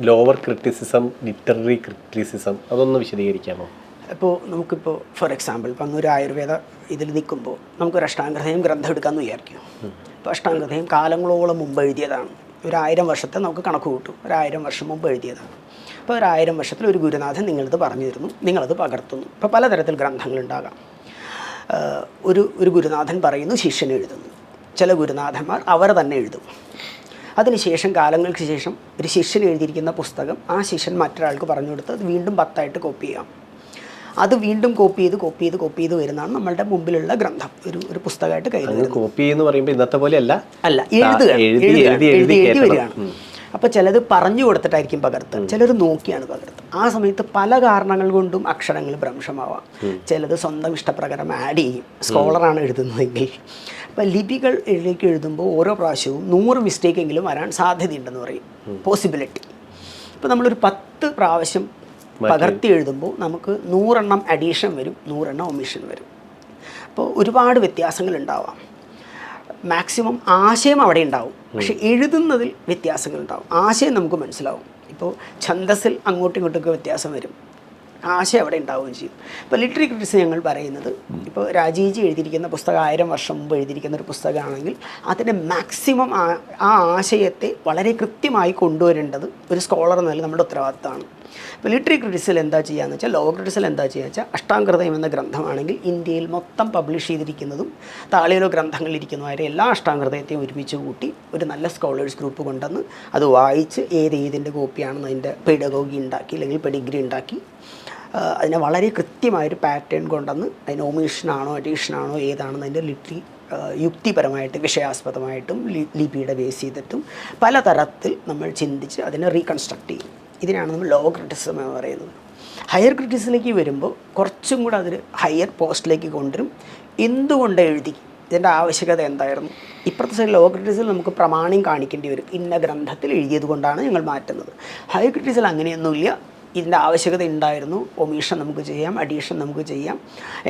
Lower criticism, literary criticism, അതൊന്ന് വിശദീകരിക്കാമോ? ഇപ്പോൾ നമുക്കിപ്പോൾ ഫോർ എക്സാമ്പിൾ ഇപ്പം അങ്ങ് ഒരു ആയുർവേദ ഇതിൽ നിൽക്കുമ്പോൾ നമുക്കൊരു അഷ്ടാംഗഹൃദയം ഗ്രന്ഥം എടുക്കാമെന്ന് വിചാരിക്കും. ഇപ്പോൾ അഷ്ടാംഗഹൃദയം കാലങ്ങളോളം മുമ്പ് എഴുതിയതാണ്. 1000 വർഷത്തെ നമുക്ക് കണക്ക് കൂട്ടും. 1000 വർഷം മുമ്പ് എഴുതിയതാണ്. അപ്പോൾ 1000 വർഷത്തിൽ ഒരു ഗുരുനാഥൻ നിങ്ങളത് പറഞ്ഞു തരുന്നു, നിങ്ങളത് പകർത്തുന്നു. ഇപ്പോൾ പലതരത്തിൽ ഗ്രന്ഥങ്ങളുണ്ടാകാം. ഒരു ഗുരുനാഥൻ പറയുന്നു, ശിഷ്യൻ എഴുതുന്നു. ചില ഗുരുനാഥന്മാർ അവർ തന്നെ എഴുതും. അതിനുശേഷം കാലങ്ങൾക്ക് ശേഷം ഒരു ശിഷ്യൻ എഴുതിയിരിക്കുന്ന പുസ്തകം ആ ശിഷ്യൻ മറ്റൊരാൾക്ക് പറഞ്ഞു കൊടുത്ത് അത് വീണ്ടും 10 കോപ്പി ചെയ്യാം. അത് വീണ്ടും കോപ്പി ചെയ്ത് വരുന്നതാണ് നമ്മളുടെ മുമ്പിലുള്ള ഗ്രന്ഥം, ഒരു പുസ്തകമായിട്ട് കയ്യിൽ. കോപ്പി എന്ന് പറയുമ്പോൾ ഇന്നത്തെ പോലെ അല്ല, എഴുതി വരികയാണ്. അപ്പോൾ ചിലത് പറഞ്ഞു കൊടുത്തിട്ടായിരിക്കും പകർത്തുക, ചിലർ നോക്കിയാണ് പകർത്തുക. ആ സമയത്ത് പല കാരണങ്ങൾ കൊണ്ടും അക്ഷരങ്ങൾ ഭ്രംശമാവാം. ചിലത് സ്വന്തം ഇഷ്ടപ്രകാരം ആഡ് ചെയ്യും, സ്കോളറാണ് എഴുതുന്നതെങ്കിൽ. അപ്പോൾ ലിപികളിലേക്ക് എഴുതുമ്പോൾ ഓരോ പ്രാവശ്യവും 100 മിസ്റ്റേക്കെങ്കിലും വരാൻ സാധ്യതയുണ്ടെന്ന് പറയും, പോസിബിലിറ്റി. ഇപ്പോൾ നമ്മളൊരു 10 പ്രാവശ്യം പകർത്തി എഴുതുമ്പോൾ നമുക്ക് 100 എണ്ണം അഡീഷൻ വരും, 100 എണ്ണം ഒമിഷൻ വരും. അപ്പോൾ ഒരുപാട് വ്യത്യാസങ്ങൾ ഉണ്ടാവാം. മാക്സിമം ആശയം അവിടെ ഉണ്ടാവും, പക്ഷെ എഴുതുന്നതിൽ വ്യത്യാസങ്ങളുണ്ടാവും. ആശയം നമുക്ക് മനസ്സിലാവും. ഇപ്പോൾ ഛന്ദസ്സിൽ അങ്ങോട്ടും ഇങ്ങോട്ടൊക്കെ വ്യത്യാസം വരും, ആശയം അവിടെ ഉണ്ടാവുകയും ചെയ്യും. ഇപ്പോൾ ലിറ്റററി ക്രിറ്റിക്സ് ഞങ്ങൾ പറയുന്നത്, ഇപ്പോൾ രാജീജി എഴുതിയിരിക്കുന്ന പുസ്തകം 1000 വർഷം മുമ്പ് എഴുതിയിരിക്കുന്ന ഒരു പുസ്തകമാണെങ്കിൽ അതിൻ്റെ മാക്സിമം ആ ആശയത്തെ വളരെ കൃത്യമായി കൊണ്ടുവരേണ്ടത് ഒരു സ്കോളർ എന്നല്ല നമ്മുടെ ഉത്തരവാദിത്തമാണ്. ഇപ്പോൾ ലിറ്റററി ക്രിറ്റിക്സിൽ എന്താ ചെയ്യുകയെന്ന് വെച്ചാൽ, ലോവർ ക്രിറ്റിക്സിൽ എന്താ ചെയ്യുക വെച്ചാൽ, അഷ്ടാംഗഹൃദയം എന്ന ഗ്രന്ഥമാണെങ്കിൽ ഇന്ത്യയിൽ മൊത്തം പബ്ലിഷ് ചെയ്തിരിക്കുന്നതും താളിയിലോ ഗ്രന്ഥങ്ങളിലിരിക്കുന്നവരെ എല്ലാ അഷ്ടാംഗഹൃദയത്തെയും ഒരുമിച്ച് കൂട്ടി ഒരു നല്ല സ്കോളേഴ്സ് ഗ്രൂപ്പ് കൊണ്ടുവന്ന് അത് വായിച്ച് ഏതിൻ്റെ കോപ്പിയാണെന്ന് അതിൻ്റെ പെഡഗോഗി ഉണ്ടാക്കി അല്ലെങ്കിൽ പെഡിഗ്രി ഉണ്ടാക്കി അതിനെ വളരെ കൃത്യമായൊരു പാറ്റേൺ കൊണ്ടുവന്ന് അതിന് ഒമീഷനാണോ അഡീഷനാണോ ഏതാണെന്ന് അതിൻ്റെ ലിറ്ററി യുക്തിപരമായിട്ട് വിഷയാസ്പദമായിട്ടും ലിപിയുടെ ബേസ് ചെയ്തിട്ടും പലതരത്തിൽ നമ്മൾ ചിന്തിച്ച് അതിനെ റീകൺസ്ട്രക്ട് ചെയ്യും. ഇതിനാണ് നമ്മൾ ലോ ക്രിറ്റിസിസം എന്ന് പറയുന്നത്. ഹയർ ക്രിറ്റിസിലേക്ക് വരുമ്പോൾ കുറച്ചും കൂടെ അതിൽ ഹയർ പോസ്റ്റിലേക്ക് കൊണ്ടുവരും. എന്തുകൊണ്ട് എഴുതി, ഇതിൻ്റെ ആവശ്യകത എന്തായിരുന്നു. ഇപ്പുറത്തെ സൈഡ് ലോ ക്രിറ്റിസിൽ നമുക്ക് പ്രമാണം കാണിക്കേണ്ടി വരും, ഇന്ന ഗ്രന്ഥത്തിൽ എഴുതിയത് കൊണ്ടാണ് ഞങ്ങൾ മാറ്റുന്നത്. ഹയർ ക്രിറ്റിസിൽ അങ്ങനെയൊന്നുമില്ല, ഇതിൻ്റെ ആവശ്യകത ഉണ്ടായിരുന്നു, ഒമീഷൻ നമുക്ക് ചെയ്യാം, അഡീഷൻ നമുക്ക് ചെയ്യാം,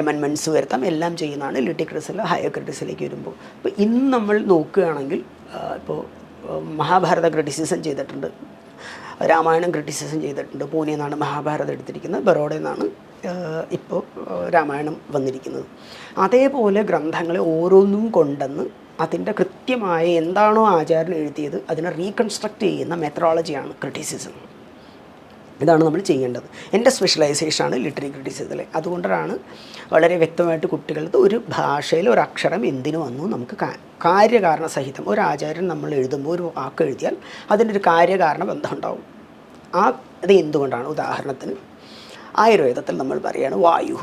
എമൻമെൻറ്റ്സ് വരുത്താം, എല്ലാം ചെയ്യുന്നതാണ് ലിറ്റററി ക്രിറ്റിസിൽ. ഹയർ ക്രിറ്റിസിലേക്ക് വരുമ്പോൾ ഇപ്പോൾ ഇന്ന് നമ്മൾ നോക്കുകയാണെങ്കിൽ ഇപ്പോൾ മഹാഭാരത ക്രിറ്റിസിസം ചെയ്തിട്ടുണ്ട്, രാമായണം ക്രിറ്റിസിസം ചെയ്തിട്ടുണ്ട്. പൂനെ നിന്നാണ് മഹാഭാരതം എടുത്തിരിക്കുന്നത്, ബറോഡയിൽ നിന്നാണ് ഇപ്പോൾ രാമായണം വന്നിരിക്കുന്നത്. അതേപോലെ ഗ്രന്ഥങ്ങളെ ഓരോന്നും കൊണ്ടുവന്ന് അതിൻ്റെ കൃത്യമായ എന്താണോ ആചാര്യൻ എഴുതിയത് അതിനെ റീകൺസ്ട്രക്റ്റ് ചെയ്യുന്ന മെത്തഡോളജിയാണ് ക്രിറ്റിസിസം. ഇതാണ് നമ്മൾ ചെയ്യേണ്ടത്. എൻ്റെ സ്പെഷ്യലൈസേഷനാണ് ലിറ്റററി ക്രിറ്റിസിസത്തിൽ. അതുകൊണ്ടാണ് വളരെ വ്യക്തമായിട്ട് കുട്ടികളുടെ ഒരു ഭാഷയിൽ ഒരു അക്ഷരം എന്തിനു വന്നു നമുക്ക് കാര്യകാരണ സഹിതം ഒരു ആചാര്യൻ നമ്മൾ എഴുതുമ്പോൾ ഒരു വാക്ക് എഴുതിയാൽ അതിൻ്റെ ഒരു കാര്യകാരണ ബന്ധം ഉണ്ടാവും. അത് എന്തുകൊണ്ടാണ്? ഉദാഹരണത്തിന് ആയുർവേദത്തിൽ നമ്മൾ പറയുകയാണ് വായു,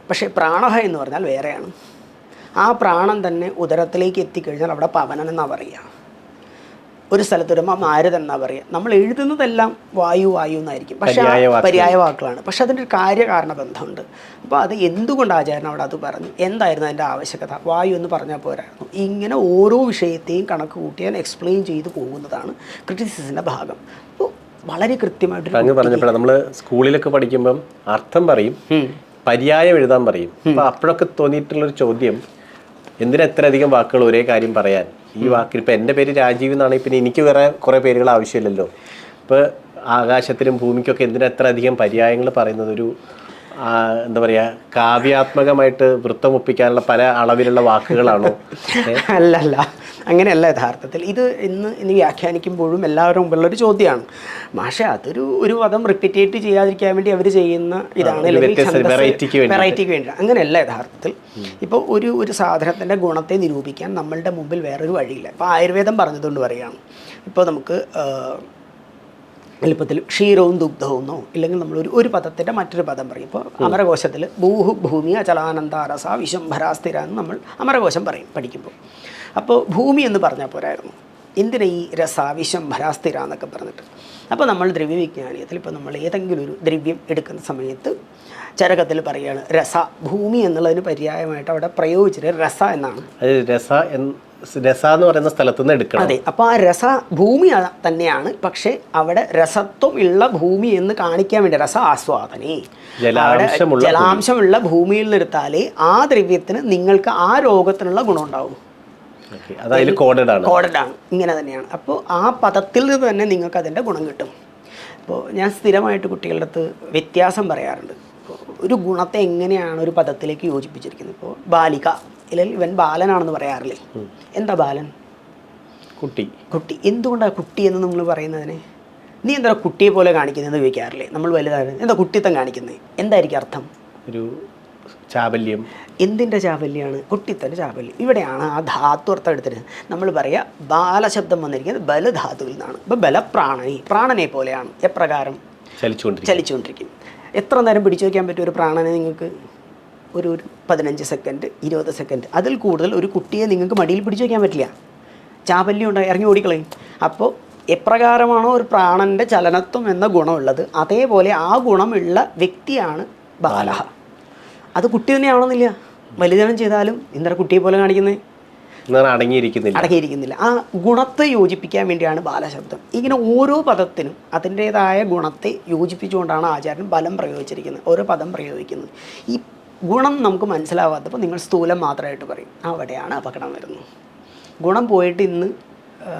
പക്ഷേ പ്രാണഹ എന്ന് പറഞ്ഞാൽ വേറെയാണ്. ആ പ്രാണൻ തന്നെ ഉദരത്തിലേക്ക് എത്തിക്കഴിഞ്ഞാൽ അവിടെ പവനൻ എന്നാണ് പറയുക. ഒരു സ്ഥലത്ത് വരുമ്പോൾ മാരുതൻ എന്നാണ് പറയുക. നമ്മൾ എഴുതുന്നതെല്ലാം വായു എന്നായിരിക്കും, പക്ഷേ പര്യായ വാക്കുകളാണ്. പക്ഷെ അതിൻ്റെ ഒരു കാര്യകാരണ ബന്ധമുണ്ട്. അപ്പോൾ അത് എന്തുകൊണ്ട് ആചാര്യൻ അവിടെ അത് പറഞ്ഞു, എന്തായിരുന്നു അതിൻ്റെ ആവശ്യകത, വായു എന്ന് പറഞ്ഞാൽ പോരായിരുന്നു. ഇങ്ങനെ ഓരോ വിഷയത്തെയും കണക്ക് കൂട്ടിയാൽ എക്സ്പ്ലെയിൻ ചെയ്ത് പോകുന്നതാണ് ക്രിറ്റിസിസത്തിൻ്റെ ഭാഗം. അപ്പോൾ വളരെ കൃത്യമായിട്ട് അങ്ങ് പറഞ്ഞപ്പോഴാണ് നമ്മൾ സ്കൂളിലൊക്കെ പഠിക്കുമ്പം അർത്ഥം പറയും, പര്യായം എഴുതാൻ പറയും. അപ്പോൾ അപ്പോഴൊക്കെ തോന്നിയിട്ടുള്ളൊരു ചോദ്യം, എന്തിനാ എത്ര അധികം വാക്കുകൾ ഒരേ കാര്യം പറയാൻ? ഈ വാക്കിൽ ഇപ്പം എൻ്റെ പേര് രാജീവ് എന്നാണെങ്കിൽ പിന്നെ എനിക്ക് വേറെ കുറേ പേരുകൾ ആവശ്യമില്ലല്ലോ. ഇപ്പോൾ ആകാശത്തിനും ഭൂമിക്കൊക്കെ എന്തിനാ എത്ര അധികം പര്യായങ്ങൾ പറയുന്നത്? ഒരു എന്താ പറയുക, കാവ്യാത്മകമായിട്ട് വൃത്തം ഒപ്പിക്കാനുള്ള പല അളവിലുള്ള വാക്കുകളാണോ? അല്ല, അങ്ങനെയല്ല യഥാർത്ഥത്തിൽ. ഇത് ഇന്ന് വ്യാഖ്യാനിക്കുമ്പോഴും എല്ലാവരും മുമ്പുള്ളൊരു ചോദ്യമാണ്. പക്ഷേ ഒരു പദം റിപ്പീറ്റേറ്റ് ചെയ്യാതിരിക്കാൻ വേണ്ടി അവർ ചെയ്യുന്ന ഇതാണ്, വെറൈറ്റിക്ക് വേണ്ടി. അങ്ങനെയല്ല യഥാർത്ഥത്തിൽ. ഇപ്പോൾ ഒരു സാധനത്തിൻ്റെ ഗുണത്തെ നിരൂപിക്കാൻ നമ്മളുടെ മുമ്പിൽ വേറൊരു വഴിയില്ല. ഇപ്പോൾ ആയുർവേദം പറഞ്ഞതുകൊണ്ട് പറയുകയാണ്. ഇപ്പോൾ നമുക്ക് എളുപ്പത്തിൽ ക്ഷീരവും ദുഗ്ധവും എന്നോ ഇല്ലെങ്കിൽ നമ്മൾ ഒരു പദത്തിൻ്റെ മറ്റൊരു പദം പറയും. ഇപ്പോൾ അമരകോശത്തിൽ ഭൂഹു ഭൂമി അചലാനന്ദാരസ വിശംഭരാസ്ഥിര എന്ന് നമ്മൾ അമരകോശം പഠിക്കുമ്പോൾ. അപ്പോൾ ഭൂമി എന്ന് പറഞ്ഞാൽ പോരായിരുന്നു, എന്തിനാ ഈ രസ വിശംഭരാസ്ഥിര എന്നൊക്കെ പറഞ്ഞിട്ട്. അപ്പോൾ നമ്മൾ ദ്രവ്യവിജ്ഞാനീയത്തിൽ ഇപ്പോൾ നമ്മൾ ഏതെങ്കിലും ഒരു ദ്രവ്യം എടുക്കുന്ന സമയത്ത് ചരകത്തിൽ പറയുകയാണ് രസ, ഭൂമി എന്നുള്ളതിന് പര്യായമായിട്ട് അവിടെ പ്രയോഗിച്ചത് രസ എന്നാണ്. രസ എന്ന് പറയുന്ന സ്ഥലത്ത് നിന്ന് എടുക്കണം. അതെ, അപ്പോൾ ആ രസ ഭൂമി തന്നെയാണ്, പക്ഷേ അവിടെ രസത്വം ഉള്ള ഭൂമി എന്ന് കാണിക്കാൻ വേണ്ടി രസ ആസ്വാദനേ, ജലാംശമുള്ള ഭൂമിയിൽ നിന്നെടുത്താലേ ആ ദ്രവ്യത്തിന് നിങ്ങൾക്ക് ആ രോഗത്തിനുള്ള ഗുണം ഉണ്ടാവും. കോഡഡ് ആണ്. ഇങ്ങനെ തന്നെയാണ്. അപ്പോൾ ആ പദത്തിൽ നിന്ന് തന്നെ നിങ്ങൾക്ക് അതിൻ്റെ ഗുണം കിട്ടും. ഇപ്പോൾ ഞാൻ സ്ഥിരമായിട്ട് കുട്ടികളുടെ അടുത്ത് വ്യത്യാസം പറയാറുണ്ട്. ഇപ്പോൾ ഒരു ഗുണത്തെ എങ്ങനെയാണ് ഒരു പദത്തിലേക്ക് യോജിപ്പിച്ചിരിക്കുന്നത്. ഇപ്പോൾ ബാലിക, അല്ലെങ്കിൽ ഇവൻ ബാലനാണെന്ന് പറയാറില്ലേ? എന്താ ബാലൻ? കുട്ടി. കുട്ടി. എന്തുകൊണ്ടാണ് കുട്ടി എന്ന് നമ്മൾ പറയുന്നതിന്? നീ എന്താ കുട്ടിയെ പോലെ കാണിക്കുന്നതെന്ന് ചോദിക്കാറില്ലേ നമ്മൾ വലുതാണ്? എന്താ കുട്ടിത്തം കാണിക്കുന്നത്? എന്തായിരിക്കും അർത്ഥം? ഒരു ചാബല്യം. എന്തിൻ്റെ ചാബല്യമാണ്? കുട്ടിത്തൻ്റെ ചാബല്യം. ഇവിടെയാണ് ആ ധാത്വർത്ഥം എടുത്തിട്ട് നമ്മൾ പറയുക ബാലശബ്ദം വന്നിരിക്കുന്നത് ബലധാതുവിൽ നിന്നാണ്. ഇപ്പോൾ ബലപ്രാണനി, പ്രാണനെ പോലെയാണ്. എപ്രകാരം? ചലിച്ചുകൊണ്ടിരിക്കും. എത്ര നേരം പിടിച്ചു വയ്ക്കാൻ പറ്റും ഒരു പ്രാണനെ നിങ്ങൾക്ക്? ഒരു 15 സെക്കൻഡ്, 20 സെക്കൻഡ്. അതിൽ കൂടുതൽ ഒരു കുട്ടിയെ നിങ്ങൾക്ക് മടിയിൽ പിടിച്ചു വയ്ക്കാൻ പറ്റില്ല. ചാബല്യം ഉണ്ടായി ഇറങ്ങി ഓടിക്കളയും. അപ്പോൾ എപ്രകാരമാണോ ഒരു പ്രാണൻ്റെ ചലനത്വം എന്ന ഗുണമുള്ളത്, അതേപോലെ ആ ഗുണമുള്ള വ്യക്തിയാണ് ബാലഹ. അത് കുട്ടി തന്നെയാവണമെന്നില്ല. വലുതനം ചെയ്താലും എന്താ കുട്ടിയെ പോലെ കാണിക്കുന്നത്? അടങ്ങിയിരിക്കുന്നില്ല. ആ ഗുണത്തെ യോജിപ്പിക്കാൻ വേണ്ടിയാണ് ബാലശബ്ദം. ഇങ്ങനെ ഓരോ പദത്തിനും അതിൻ്റേതായ ഗുണത്തെ യോജിപ്പിച്ചുകൊണ്ടാണ് ആചാര്യൻ ബലം പ്രയോഗിച്ചിരിക്കുന്നത്, ഓരോ പദം പ്രയോഗിക്കുന്നത്. ഈ ഗുണം നമുക്ക് മനസ്സിലാവാത്തപ്പോൾ നിങ്ങൾ സ്ഥൂലം മാത്രമായിട്ട് പറയും. അവിടെയാണ് അപകടം വരുന്നത്. ഗുണം പോയിട്ട് ഇന്ന്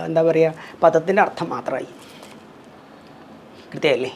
എന്താ പറയുക, പദത്തിൻ്റെ അർത്ഥം മാത്രമായി. കൃത്യമല്ലേ?